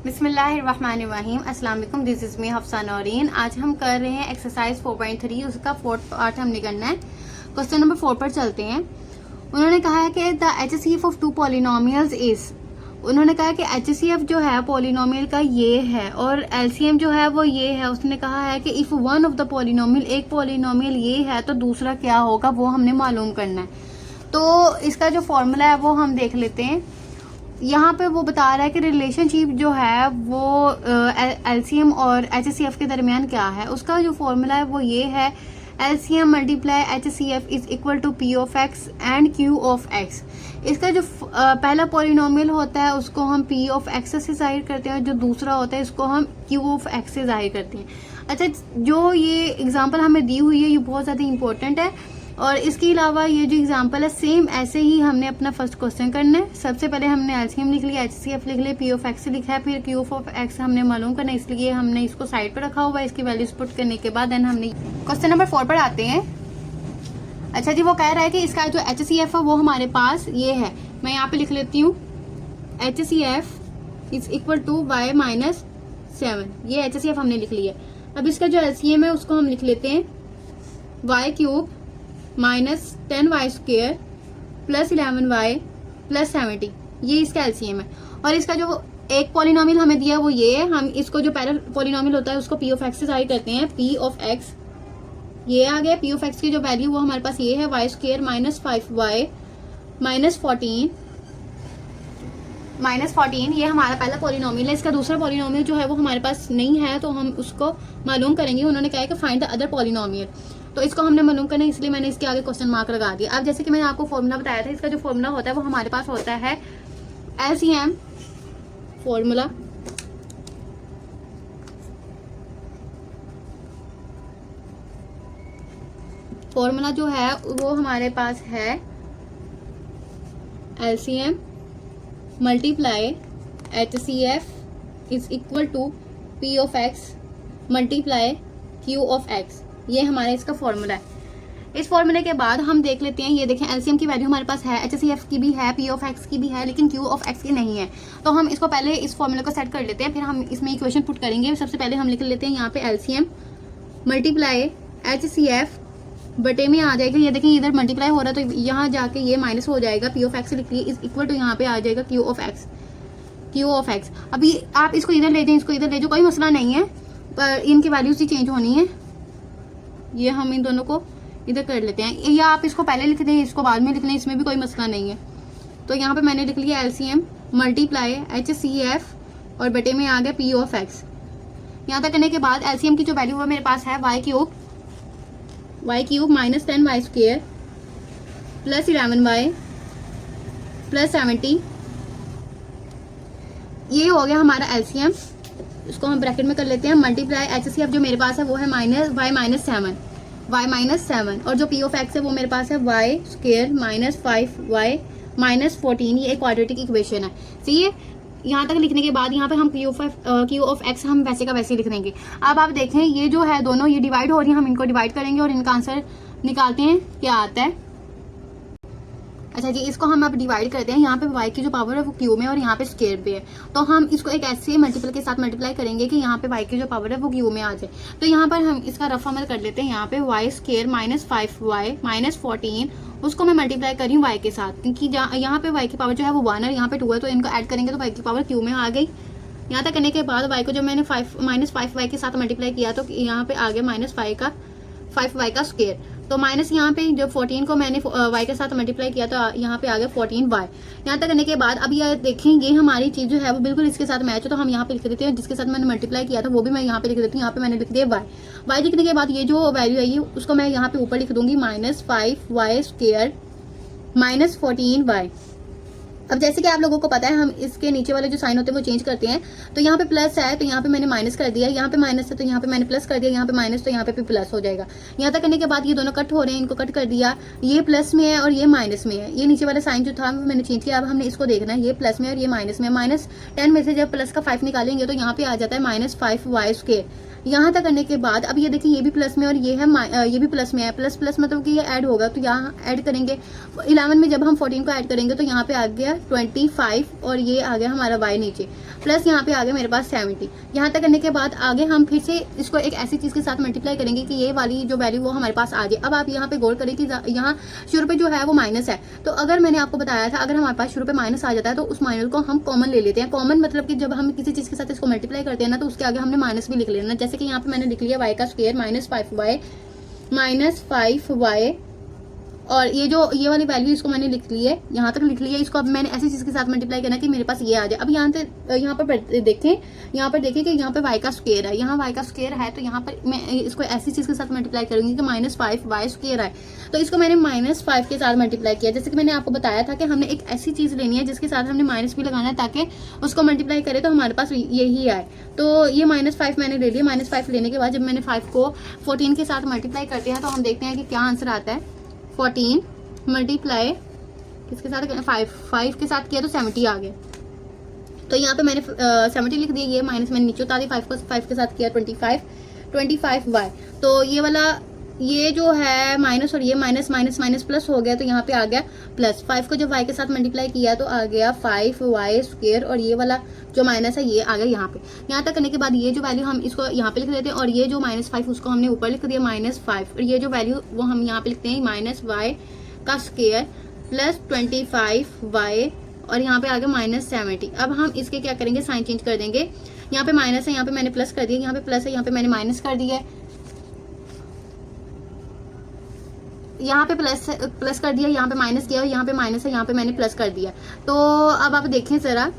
बिस्मिल्लाहिर्रहमानिर्रहीम। अस्सलाम वालेकुम। This is me Hafsa Naureen. आज हम कर रहे हैं एक्सरसाइज 4.3, उसका फोर्थ पार्ट हमने करना है। क्वेश्चन नंबर 4 पर चलते हैं। उन्होंने कहा है कि the HCF of two polynomials is, उन्होंने कहा कि HCF जो है पॉलिनोमियल का ये है और LCM जो है वो ये है। उसने कहा है कि if one of the polynomial, एक पॉलिनोमियल ये है तो दूसरा क्या होगा वो हमने मालूम करना है। तो इसका जो फॉर्मूला है वो हम देख लेते हैं। यहाँ पे वो बता रहा है कि रिलेशनशिप जो है वो LCM और HCF के दरमियान क्या है। उसका जो फॉर्मूला है वो ये है, LCM multiply HCF is equal to P of X and Q of X। इसका जो पहला पॉलिनोमियल होता है उसको हम P ऑफ X से जाहिर करते हैं, जो दूसरा होता है इसको हम Q ऑफ X से जाहिर करते हैं। अच्छा, जो ये एग्जांपल हमें दी हुई है ये बहुत ज़्यादा इंपॉर्टेंट है और इसके अलावा ये जो एग्जांपल है सेम ऐसे ही हमने अपना फर्स्ट क्वेश्चन करना है। सबसे पहले हमने LCM लिख लिया, HCF लिख लिया, P ऑफ X लिखा है, फिर Q ऑफ X हमने मालूम करना है, इसलिए हमने इसको साइड पर रखा हुआ है। इसकी वैल्यूज पुट करने के बाद देन हमने क्वेश्चन नंबर 4 पर आते हैं। अच्छा जी, वो कह रहा है कि इसका जो HCF है वो हमारे पास ये है। मैं यहाँ पे लिख लेती हूँ, HCF is equal to y minus 7। ये HCF हमने लिख लिया। अब इसका जो LCM है उसको हम लिख लेते हैं, y cube minus 10y square plus 11y plus 70। ये इसका LCM है। और इसका जो एक पॉलिनोमियल हमें दिया है वो ये है। हम इसको जो पहला पॉलिनोमियल होता है उसको P ऑफ X से जाहिर करते हैं। P ऑफ X ये आ गया। P ऑफ X की जो वैल्यू वो हमारे पास ये है, y square minus 5y minus 14 ये हमारा पहला पॉलिनोमियल है। इसका दूसरा पॉलिनोमियल जो है वो हमारे पास नहीं है तो हम उसको मालूम करेंगे। उन्होंने कहा है कि फाइंड द अदर पॉलिनोमियल, तो इसको हमने मालूम करना है, इसलिए मैंने इसके आगे क्वेश्चन मार्क लगा दिया। अब जैसे कि मैंने आपको फॉर्मूला बताया था, इसका जो फॉर्मूला होता है वो हमारे पास होता है LCM फॉर्मूला जो है वो हमारे पास है LCM multiply HCF is equal to P of X multiply Q of X। ये हमारा इसका फॉर्मूला है। इस फॉर्मूले के बाद हम देख लेते हैं, ये देखें LCM की वैल्यू हमारे पास है, HCF की भी है, P ऑफ X की भी है, लेकिन Q ऑफ X की नहीं है। तो हम इसको पहले इस फॉर्मूले को सेट कर लेते हैं, फिर हम इसमें इक्वेशन पुट करेंगे। सबसे पहले हम लिख लेते हैं यहाँ पे LCM मल्टीप्लाई HCF बटे में आ जाएगा, ये देखें इधर मल्टीप्लाई हो रहा है तो यहाँ जाके ये माइनस हो जाएगा। P ऑफ X लिख लिया इज इक्वल टू यहाँ पे आ जाएगा Q ऑफ X। अभी आप इसको इधर ले जाएं, इसको इधर ले जाओ, कोई मसला नहीं है, पर इनकी वैल्यूज ही चेंज होनी है। ये हम इन दोनों को इधर कर लेते हैं, या आप इसको पहले लिख दें इसको बाद में लिख लें, इसमें भी कोई मसला नहीं है। तो यहाँ पे मैंने लिख लिया LCM मल्टीप्लाई HCF और बटे में आ गया P ऑफ X। यहाँ तक करने के बाद LCM की जो वैल्यू है मेरे पास है y cube minus 10y square plus 11y plus 70। ये हो गया हमारा LCM। इसको हम ब्रैकेट में कर लेते हैं, मल्टीप्लाई HCF जो मेरे पास है वो है y माइनस 7 और जो P ऑफ X है वो मेरे पास है y square minus 5y minus 14। ये एक क्वाड्रेटिक इक्वेशन है। सही है। यहाँ तक लिखने के बाद यहाँ पे हम Q ऑफ X हम वैसे का वैसे लिख देंगे। अब आप देखें ये जो है दोनों ये डिवाइड हो रही है, हम इनको डिवाइड करेंगे और इनका आंसर निकालते हैं क्या आता है। अच्छा जी, इसको हम अब डिवाइड करते हैं। यहाँ पे y की जो पावर है वो Q में और यहाँ पे स्क्वायर पे है, तो हम इसको एक ऐसे मल्टीपल के साथ मल्टीप्लाई करेंगे कि यहाँ पे y की जो पावर है वो Q में आ जाए। तो यहाँ पर हम इसका रफ अमल कर लेते हैं। यहाँ पे y square minus 5y minus 14, उसको मैं मल्टीप्लाई करी y के साथ, क्योंकि यहाँ पे y की पावर जो है वो 1 और यहाँ पे 2 है, तो इनको ऐड करेंगे तो y की पावर Q में आ गई। यहाँ तक करने के बाद y को जब मैंने माइनस 5y के साथ मल्टीप्लाई किया तो यहाँ पे आ गया माइनस 5y का स्क्वायर। तो माइनस यहाँ पे जब 14 को मैंने y के साथ मल्टीप्लाई किया तो यहाँ पे आ गया 14y। यहाँ तक करने के बाद अब ये देखें ये हमारी चीज़ जो है वो बिल्कुल इसके साथ मैच है, तो हम यहाँ पे लिख देते हैं जिसके साथ मैंने मल्टीप्लाई किया था वो भी मैं यहाँ पे लिख देती हूँ। यहाँ पे मैंने लिख दिया y लिखने के बाद ये जो वैल्यू है ये उसको मैं यहाँ पे ऊपर लिख दूंगी, minus 5y square minus 14y। अब जैसे कि आप लोगों को पता है हम इसके नीचे वाले जो साइन होते हैं वो चेंज करते हैं। तो यहाँ पे प्लस है तो यहाँ पे मैंने माइनस कर दिया, यहाँ पे माइनस है तो यहाँ पे मैंने प्लस कर दिया, यहाँ पे माइनस तो यहाँ पे भी प्लस हो जाएगा। यहाँ तक करने के बाद ये दोनों कट हो रहे हैं, इनको कट कर दिया, ये प्लस में है और ये माइनस में है। ये नीचे वाला साइन जो था मैंने चेंज किया। अब हमने इसको देखना है, ये प्लस में और ये माइनस में। माइनस 10 में से जब प्लस का 5 निकालेंगे तो यहाँ पे आ जाता है माइनस 5y स्क्वायर। यहाँ तक करने के बाद अब ये देखिए ये भी प्लस में और ये है ये भी प्लस में है। प्लस प्लस मतलब कि ये ऐड होगा तो यहाँ ऐड करेंगे 11 में जब हम 14 को ऐड करेंगे तो यहाँ पे आ गया गया 25 और ये आ गया हमारा y नीचे, प्लस यहाँ पे आ गया मेरे पास 70। यहाँ तक करने के बाद आगे हम फिर से इसको एक ऐसी चीज़ के साथ मल्टीप्लाई करेंगे कि ये वाली जो वैल्यू वो हमारे पास आ जाए। अब आप यहाँ पे गौर करें कि यहाँ शुरू पे जो है वो माइनस है, तो अगर मैंने आपको बताया था अगर हमारे पास शुरू पे माइनस आ जाता है तो उस माइनस को हम कॉमन ले लेते हैं। कॉमन मतलब कि जब हम किसी चीज़ के साथ इसको मल्टीप्लाई करते हैं ना तो उसके आगे हमने माइनस भी लिख लेना। जैसे कि यहाँ पे मैंने लिख लिया y का स्क्वायर -5y और ये वाली वैल्यू इसको मैंने लिख ली है, यहाँ तक लिख लिया। इसको अब मैंने ऐसी चीज़ के साथ मल्टीप्लाई करना कि मेरे पास ये आ जाए। अब यहाँ पर देखें कि यहाँ पे y का स्क्वायर है, यहाँ y का स्क्वायर है, तो यहाँ पर मैं इसको ऐसी चीज़ के साथ मल्टीप्लाई करूँगी कि -5y स्क्वायर है, तो इसको मैंने -5 के साथ मल्टीप्लाई किया। जैसे कि मैंने आपको बताया था कि हमने एक ऐसी चीज़ लेनी है जिसके साथ हमने माइनस भी लगाना है ताकि उसको मल्टीप्लाई करें तो हमारे पास यही आए। तो ये -5 मैंने ले लिया। -5 लेने के बाद जब मैंने 5 को 14 के साथ मल्टीप्लाई करते हैं तो हम देखते हैं कि क्या आंसर आता है। 14 मल्टीप्लाई किसके साथ, 5 के साथ किया तो 70 आ गया। तो यहाँ पे मैंने 70 लिख दिया, ये माइनस मैंने नीचे उतार दिया, 5 के साथ किया 25y। तो ये वाला ये जो है माइनस और ये माइनस माइनस माइनस प्लस हो गया, तो यहाँ पे आ गया प्लस। 5 को जब y के साथ मल्टीप्लाई किया तो आ गया 5y स्क्वायर और ये वाला जो माइनस है ये आ गया यहाँ पे। यहाँ तक करने के बाद ये जो वैल्यू हम इसको यहाँ पे लिख देते हैं और ये जो -5 उसको हमने ऊपर लिख दिया -5 और ये जो वैल्यू वो हम यहाँ पे लिखते हैं -y का स्क्वायर प्लस 25y और यहाँ पे आ गया -70। अब हम इसके क्या करेंगे, साइन चेंज कर देंगे। यहाँ पे माइनस है, यहाँ पे मैंने प्लस कर दिया, यहाँ पे प्लस है, यहाँ पे मैंने माइनस कर दिया है, यहाँ पे प्लस कर दिया, यहाँ पे माइनस किया, यहाँ पे माइनस है, यहाँ पे मैंने प्लस कर दिया। तो अब आप देखें ज़रा,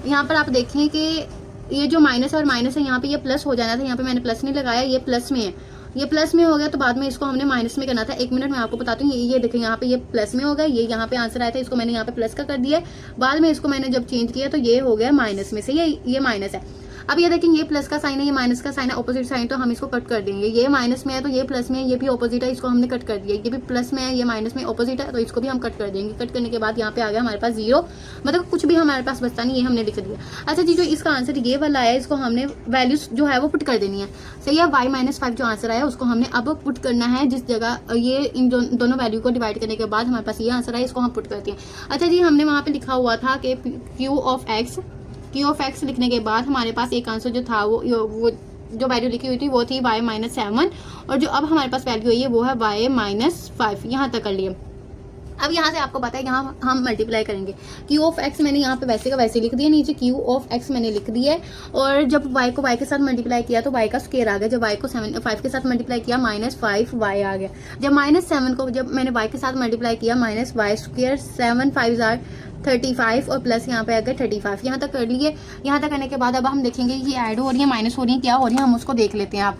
यहाँ पर आप देखें कि ये जो माइनस और माइनस है यहाँ पे ये प्लस हो जाना था, यहाँ पे मैंने प्लस नहीं लगाया, ये प्लस में है, ये प्लस में हो गया तो बाद में इसको हमने माइनस में करना था। 1 मिनट में आपको बताती हूँ। ये देखें यहाँ पे ये प्लस में हो गया, ये यहाँ पे आंसर आया था, इसको मैंने यहाँ पे प्लस का कर दिया, बाद में इसको मैंने जब चेंज किया तो ये हो गया माइनस में से, ये माइनस है। अब ये देखें ये प्लस का साइन है, ये माइनस का साइन है, ऑपोजिट साइन, तो हम इसको कट कर देंगे। ये माइनस में है तो ये प्लस में है, ये भी ऑपोजिट है, इसको हमने कट कर दिया। ये भी प्लस में है, ये माइनस में ऑपोजिट है, तो इसको भी हम कट कर देंगे। कट करने के बाद यहाँ पे आ गया हमारे पास 0, मतलब कुछ भी हमारे पास बचता नहीं, ये हमने लिख दिया। अच्छा जी, जो इसका आंसर ये वाला है इसको हमने वैल्यूज जो है वो पुट कर देनी है। सही है, y -5 जो आंसर आया उसको हमने अब पुट करना है जिस जगह ये इन दोनों वैल्यू को डिवाइड करने के बाद हमारे पास ये आंसर आया, इसको हम पुट करते हैं। अच्छा जी, हमने वहाँ पे लिखा हुआ था कि Q ऑफ x लिखने के बाद हमारे पास एक आंसर जो था वो जो वैल्यू लिखी हुई थी वो थी y -7 और जो अब हमारे पास वैल्यू आई है वो है y -5। यहाँ तक कर लिए। अब यहाँ से आपको पता है यहाँ हम मल्टीप्लाई करेंगे। Q ऑफ x मैंने यहाँ पे वैसे का वैसे लिख दिया, नीचे Q ऑफ x मैंने लिख दिया है और जब y को y के साथ मल्टीप्लाई किया तो y का स्क्वायर आ गया। जब y को 5 के साथ मल्टीप्लाई किया -5y आ गया। जब -7 को जब मैंने y के साथ मल्टीप्लाई किया -y स्क्वायर 7 5 35 और प्लस यहाँ पे आ गया 35। यहाँ तक कर लिए। यहाँ तक करने के बाद अब हम देखेंगे ये ऐड हो रही है माइनस हो रही है क्या हो रही है, हम उसको देख लेते हैं। आप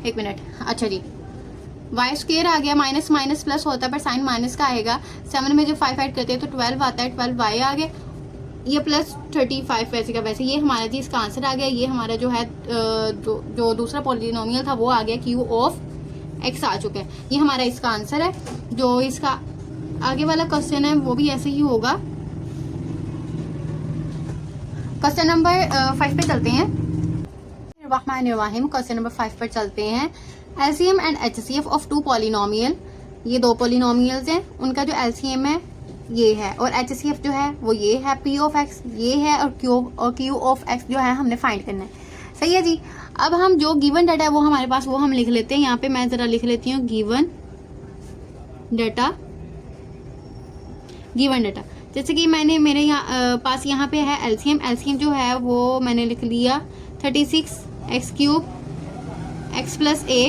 1 मिनट। अच्छा जी, वाई स्क्वायर आ गया, माइनस माइनस प्लस होता है पर साइन माइनस का आएगा। 7 में जब 5 ऐड करते हैं तो 12 आता है, 12 वाई आ गया, ये प्लस 35 वैसे का वैसे। ये हमारा जी इसका आंसर आ गया। ये हमारा जो है जो दूसरा पॉलिनोमियल था वो आ गया, Q ऑफ x आ चुका है। ये हमारा इसका आंसर है। जो इसका आगे वाला क्वेश्चन है वो भी ऐसे ही होगा। क्वेश्चन नंबर 5 पे चलते हैं। क्वेश्चन नंबर 5 पर चलते हैं। LCM and HCF of 2 polynomial, ये 2 पॉलिनोमियल्स हैं, उनका जो LCM है ये है और HCF जो है वो ये है, P ऑफ x ये है और Q ऑफ x जो है हमने फाइंड करना है। सही है जी। अब हम जो गिवन डाटा है वो हमारे पास वो हम लिख लेते हैं। यहाँ पे मैं जरा लिख लेती हूँ गिवन डाटा। जैसे कि मैंने मेरे पास यहाँ पे है LCM जो है वो मैंने लिख लिया 36 x cube x plus a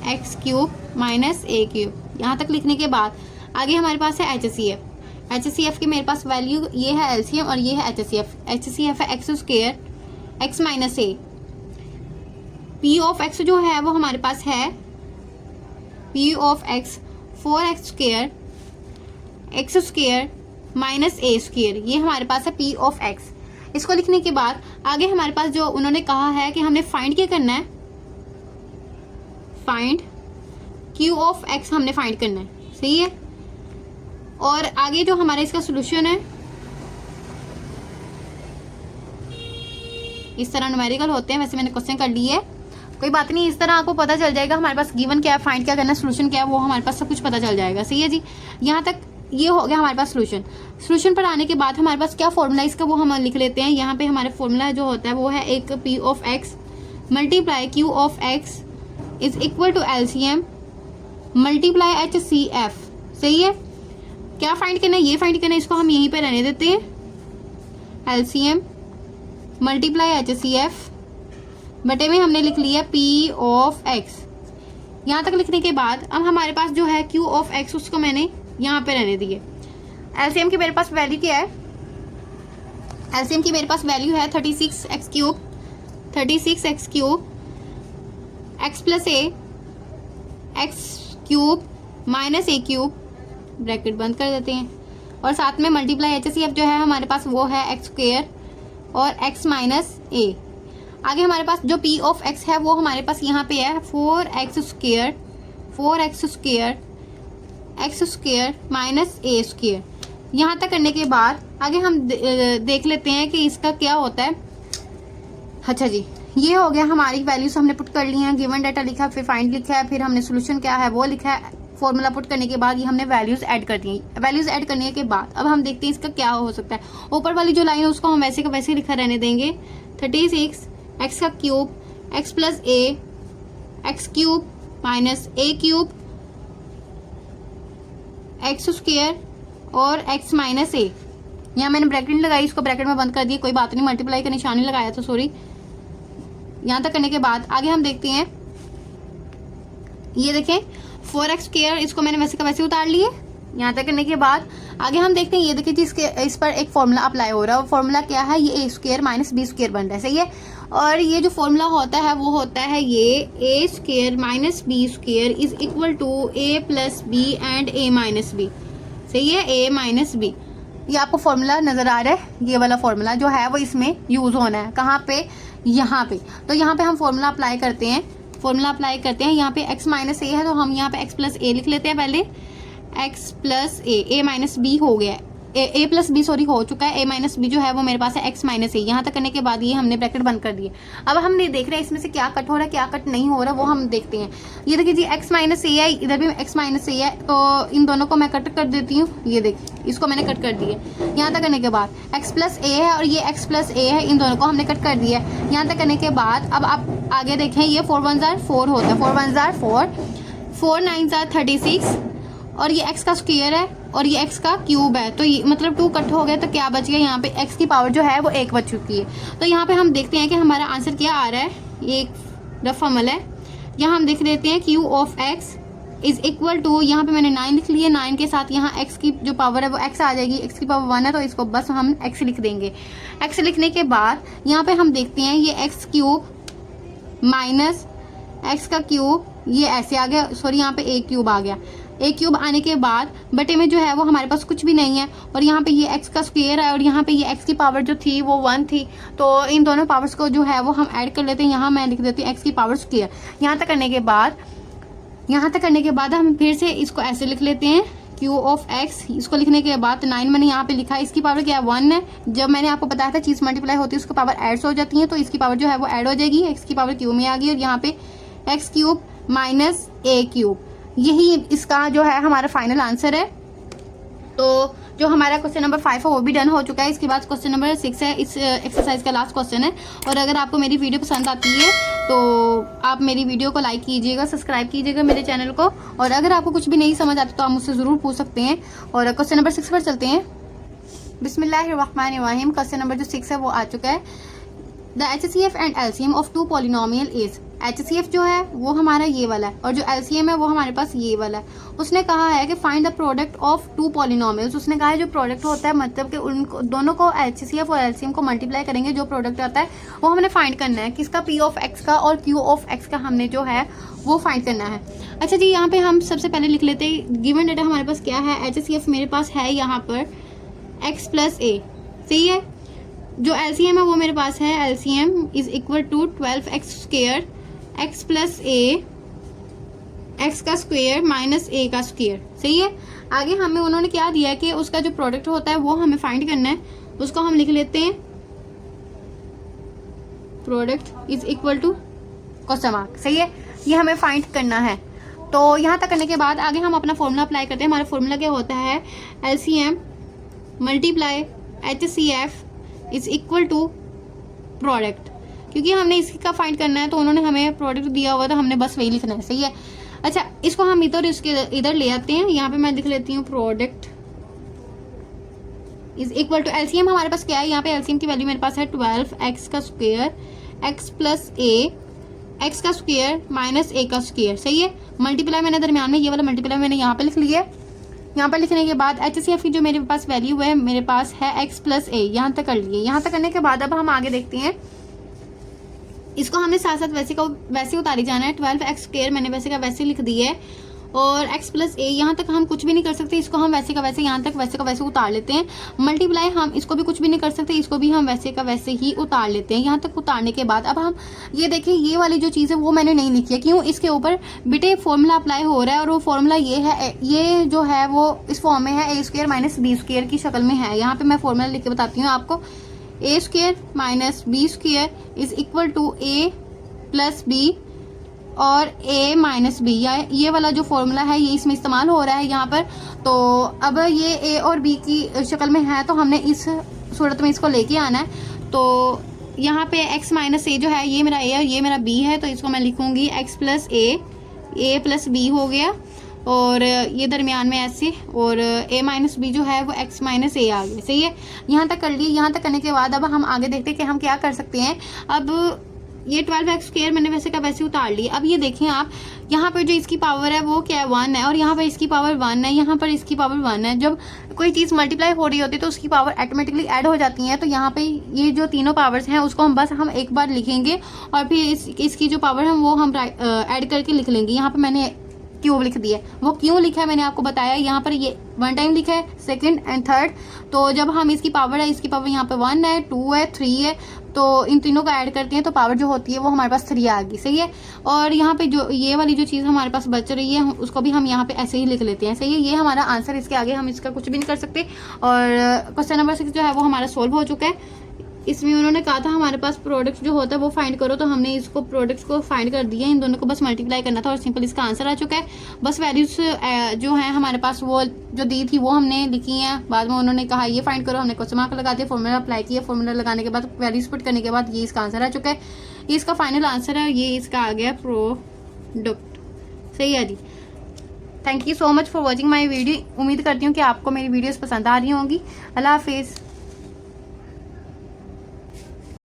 x cube minus a cube. यहाँ तक लिखने के बाद आगे हमारे पास है HCF की मेरे पास वैल्यू ये है LCM और ये है HCF है x square x minus a। P of x जो है वो हमारे पास है P of x 4x square x square minus a square, ये हमारे पास है P ऑफ x। इसको लिखने के बाद आगे हमारे पास जो उन्होंने कहा है कि हमने फाइंड क्या करना है, फाइंड Q ऑफ x हमने फाइंड करना है। सही है। और आगे जो हमारा इसका सोल्यूशन है इस तरह न्यूमेरिकल होते हैं। वैसे मैंने क्वेश्चन कर लिए है, कोई बात नहीं, इस तरह आपको पता चल जाएगा हमारे पास गिवन क्या है, फाइंड क्या करना है, सोल्यूशन क्या है, वो हमारे पास सब कुछ पता चल जाएगा। सही है जी। यहाँ तक ये हो गया हमारे पास सोल्यूशन। सोल्यूशन पर आने के बाद हमारे पास क्या फॉर्मूला इसका वो हम लिख लेते हैं। यहाँ पे हमारे फॉर्मूला जो होता है वो है एक P of X multiply Q of X is equal to LCM multiply H C F. सही है, क्या फाइंड करना है, ये फाइंड करना है, इसको हम यहीं पे रहने देते हैं। LCM multiply H C F बटे में हमने लिख लिया पी ऑफ एक्स। यहाँ तक लिखने के बाद अब हमारे पास जो है क्यू ऑफ एक्स उसको मैंने यहाँ पे रहने दिए। एलसीएम की मेरे पास वैल्यू क्या है, एलसीएम की मेरे पास वैल्यू है 36x cube, 36x cube x plus a x cube minus a cube, bracket बंद कर देते हैं, और साथ में मल्टीप्लाई एच सी एफ जो है हमारे पास वो है एक्स स्क्वायर और एक्स माइनस ए। आगे हमारे पास जो पी ऑफ एक्स है वो हमारे पास यहाँ पे है 4x square x square minus a square. यहाँ तक करने के बाद आगे हम देख लेते हैं कि इसका क्या होता है। अच्छा जी, ये हो गया हमारी वैल्यूज हमने पुट कर ली हैं, गिवन डाटा लिखा है, फिर फाइंड लिखा है, फिर हमने सोल्यूशन क्या है वो लिखा है। फॉर्मूला पुट करने के बाद ये हमने वैल्यूज ऐड कर दी। वैल्यूज ऐड करने के बाद अब हम देखते हैं इसका क्या हो सकता है। ऊपर वाली जो लाइन है उसको हम वैसे का वैसे लिखा रहने देंगे। 36 एक्स का cube x plus a x cube minus a cube x square और एक्स माइनस ए। यहाँ मैंने ब्रैकेट नहीं लगाई, इसको ब्रैकेट में बंद कर दिया, कोई बात नहीं, मल्टीप्लाई का निशान नहीं लगाया था, सॉरी। यहाँ तक करने के बाद आगे हम देखते हैं, ये देखें 4x स्क्वायर, इसको मैंने वैसे का वैसे उतार लिए। यहाँ तक करने के बाद आगे हम देखते हैं, ये देखिए जिसके इस पर एक फॉर्मूला अप्लाई हो रहा है। फॉर्मूला क्या है, ये a square minus B square बन रहा है। सही है, और ये जो फॉर्मूला होता है वो होता है ये a square minus B square is equal to a plus b and a minus b. सही है, ए माइनस बी। ये आपको फॉर्मूला नजर आ रहा है, ये वाला फॉर्मूला जो है वो इसमें यूज होना है। कहाँ पे, यहाँ पे। तो यहाँ पे हम फॉर्मूला अप्लाई करते हैं, यहाँ पे x माइनस ए है तो हम यहाँ पे x प्लस ए लिख लेते हैं। पहले x प्लस ए माइनस बी हो गया, ए प्लस बी सॉरी हो चुका है, ए माइनस बी जो है वो मेरे पास है x माइनस ए। यहाँ तक करने के बाद ये हमने ब्रैकेट बंद कर दिए। अब हमने देख रहे हैं इसमें से क्या कट हो रहा है क्या कट नहीं हो रहा, वो हम देखते हैं। ये देखिए जी x माइनस ए है, इधर भी x माइनस ए है, तो इन दोनों को मैं कट कर देती हूँ। ये देखिए इसको मैंने कट कर दिया। यहाँ तक करने के बाद x प्लस ए है और ये x प्लस ए है, इन दोनों को हमने कट कर दिया। यहाँ तक करने के बाद अब आप आगे देखें, ये 4 1 4 होता है, 4 1 4 4 9 36 और ये x का स्क्वायर है और ये x का क्यूब है, तो ये मतलब 2 कट हो गए, तो क्या बच गया, यहाँ पे x की पावर जो है वो 1 बच चुकी है। तो यहाँ पे हम देखते हैं कि हमारा आंसर क्या आ रहा है। ये एक रफ अमल है, यहाँ हम देख लेते हैं q of x is equal to, यहाँ पे मैंने 9 लिख लिया, 9 के साथ यहाँ x की जो पावर है वो x आ जाएगी, x की पावर 1 है तो इसको बस हम x लिख देंगे। x लिखने के बाद यहाँ पे हम देखते हैं ये x क्यूब माइनस x का क्यूब, ये ऐसे आ गया, सॉरी यहाँ पे a क्यूब आ गया। ए क्यूब आने के बाद बटे में जो है वो हमारे पास कुछ भी नहीं है, और यहाँ पे ये x का स्क्वायर है और यहाँ पे ये x की पावर जो थी वो 1 थी, तो इन दोनों पावर्स को जो है वो हम ऐड कर लेते हैं। यहाँ मैं लिख देती हूँ x की पावर स्क्वायर। यहाँ तक करने के बाद हम फिर से इसको ऐसे लिख लेते हैं q ऑफ x। इसको लिखने के बाद 9 मैंने यहाँ पे लिखा है, इसकी पावर क्या है 1 है। जब मैंने आपको बताया था चीज़ मल्टीप्लाई होती है उसकी पावर एड्स हो जाती है, तो इसकी पावर जो है वो ऐड हो जाएगी, x की पावर क्यूब में आ गई, और यहाँ पे x cube minus a cube, यही इसका जो है हमारा फाइनल आंसर है। तो जो हमारा क्वेश्चन नंबर 5 है वो भी डन हो चुका है। इसके बाद क्वेश्चन नंबर 6 है, इस एक्सरसाइज का लास्ट क्वेश्चन है। और अगर आपको मेरी वीडियो पसंद आती है तो आप मेरी वीडियो को लाइक कीजिएगा, सब्सक्राइब कीजिएगा मेरे चैनल को, और अगर आपको कुछ भी नहीं समझ आता तो आप मुझसे ज़रूर पूछ सकते हैं। और क्वेश्चन नंबर 6 पर चलते हैं। बिस्मिल्लाहिर्रहमानिर्रहीम। क्वेश्चन नंबर जो 6 है वो आ चुका है। The HCF and LCM of 2 polynomial is, HCF जो है वो हमारा ये वाला है और जो LCM है वो हमारे पास ये वाला है। उसने कहा है कि find the product of 2 polynomials. उसने कहा है जो प्रोडक्ट होता है मतलब कि उनको दोनों को HCF और LCM को मल्टीप्लाई करेंगे, जो प्रोडक्ट आता है वो हमने फाइंड करना है, किसका, P ऑफ x का और Q ऑफ x का हमने जो है वो फाइंड करना है। अच्छा जी, यहाँ पे हम सबसे पहले लिख लेते हैं गिवन डेटा हमारे पास क्या है। HCF मेरे पास है यहाँ पर x प्लस ए, सही है। जो LCM है वो मेरे पास है, LCM is equal to 12x square x plus a x का स्क्वायर माइनस a का स्क्वायर, सही है। आगे हमें उन्होंने क्या दिया है कि उसका जो प्रोडक्ट होता है वो हमें फाइंड करना है, उसको हम लिख लेते हैं product is equal to question mark, सही है। ये हमें फाइंड करना है। तो यहाँ तक करने के बाद आगे हम अपना फॉर्मूला अप्लाई करते हैं। हमारा फॉर्मूला क्या होता है, LCM multiply HCF is equal to product. क्योंकि हमने इसका फाइंड करना है तो उन्होंने हमें प्रोडक्ट दिया हुआ तो हमने बस वही लिखना है, सही है। अच्छा, इसको हम इधर ले आते हैं। यहाँ पे मैं लिख लेती हूँ product is equal to LCM हमारे पास क्या है, यहाँ पे LCM की वैल्यू मेरे पास है 12x का square x plus a x का स्क्वायर माइनस a का स्क्वायर, सही है। मल्टीप्लाई मैंने दरमियान में ये वाला मल्टीप्लाई मैंने यहाँ पे लिख लिया। यहाँ पर लिखने के बाद HCF की जो मेरे पास वैल्यू है मेरे पास है x प्लस a, यहाँ तक कर लिए। यहाँ तक करने के बाद अब हम आगे देखते हैं, इसको हमने साथ साथ वैसे उतारी जाना है। 12x स्क्वायर मैंने वैसे का वैसे लिख दिया है और x प्लस a, यहाँ तक हम कुछ भी नहीं कर सकते, इसको हम वैसे का वैसे यहाँ तक वैसे का वैसे उतार लेते हैं। मल्टीप्लाई हम इसको भी कुछ भी नहीं कर सकते, इसको भी हम वैसे का वैसे ही उतार लेते हैं। यहाँ तक उतारने के बाद अब हम ये देखें, ये वाली जो चीज़ है वो मैंने नहीं लिखी है। क्यों, इसके ऊपर बेटे फॉर्मूला अप्लाई हो रहा है और वो फॉर्मूला ये है, ये जो है वो इस फॉर्म में है, a square minus B square की शक्ल में है। यहाँ पर मैं फॉर्मूला लिख के बताती हूँ आपको, a square minus B square is equal to a plus B और a माइनस बी, या ये वाला जो फॉर्मूला है ये इसमें इस्तेमाल हो रहा है यहाँ पर। तो अब ये a और b की शक्ल में है तो हमने इस सूरत में इसको लेके आना है। तो यहाँ पे x माइनस a जो है ये मेरा a और ये मेरा b है, तो इसको मैं लिखूंगी x plus a plus b हो गया और ये दरमियान में ऐसे, और a माइनस बी जो है वो x माइनस a आ गया, सही है। यहाँ तक कर लिए। यहाँ तक करने के बाद अब हम आगे देखते हैं कि हम क्या कर सकते हैं। अब ये 12x स्क्वायर मैंने वैसे का वैसे उतार ली। अब ये देखें आप, यहाँ पर जो इसकी पावर है वो क्या है, 1 है, और यहाँ पर इसकी पावर 1 है, यहाँ पर इसकी पावर 1 है। जब कोई चीज़ मल्टीप्लाई हो रही होती है तो उसकी पावर ऑटोमेटिकली ऐड हो जाती है। तो यहाँ पे ये जो तीनों पावर्स हैं उसको हम एक बार लिखेंगे और फिर इसकी जो पावर है वो हम ऐड करके लिख लेंगे। यहाँ पर मैंने क्यूब लिख दिया है। वो क्यों लिखा है मैंने आपको बताया, यहाँ पर ये 1 टाइम लिखा है, सेकंड एंड थर्ड। तो जब हम इसकी पावर है, इसकी पावर यहाँ पे 1 है, 2 है, 3 है, तो इन तीनों को ऐड करते हैं तो पावर जो होती है वो हमारे पास 3 आ गई, सही है। और यहाँ पे जो ये वाली जो चीज़ हमारे पास बच रही है उसको भी हम यहाँ पे ऐसे ही लिख लेते हैं, सही है। ये हमारा आंसर, इसके आगे हम इसका कुछ भी नहीं कर सकते। और क्वेश्चन नंबर 6 जो है वो हमारा सोल्व हो चुका है। इसमें उन्होंने कहा था हमारे पास प्रोडक्ट जो होता है वो फाइंड करो, तो हमने इसको प्रोडक्ट्स को फाइंड कर दिया। इन दोनों को बस मल्टीप्लाई करना था और सिंपल इसका आंसर आ चुका है। बस वैल्यूज जो है हमारे पास वो जो दी थी वो हमने लिखी हैं। बाद में उन्होंने कहा ये फाइंड करो, हमने क्वेश्चन मार्क लगा दिया, फॉर्मूला अप्लाई किया। फॉर्मूला लगाने के बाद वैल्यूज पुट करने के बाद ये इसका आंसर आ चुका है। ये इसका फाइनल आंसर है, ये इसका आ गया प्रोडक्ट, सही है जी। Thank you so much for watching my video. उम्मीद करती हूँ कि आपको मेरी वीडियोज़ पसंद आ रही होंगी। अल्लाह हाफिज़।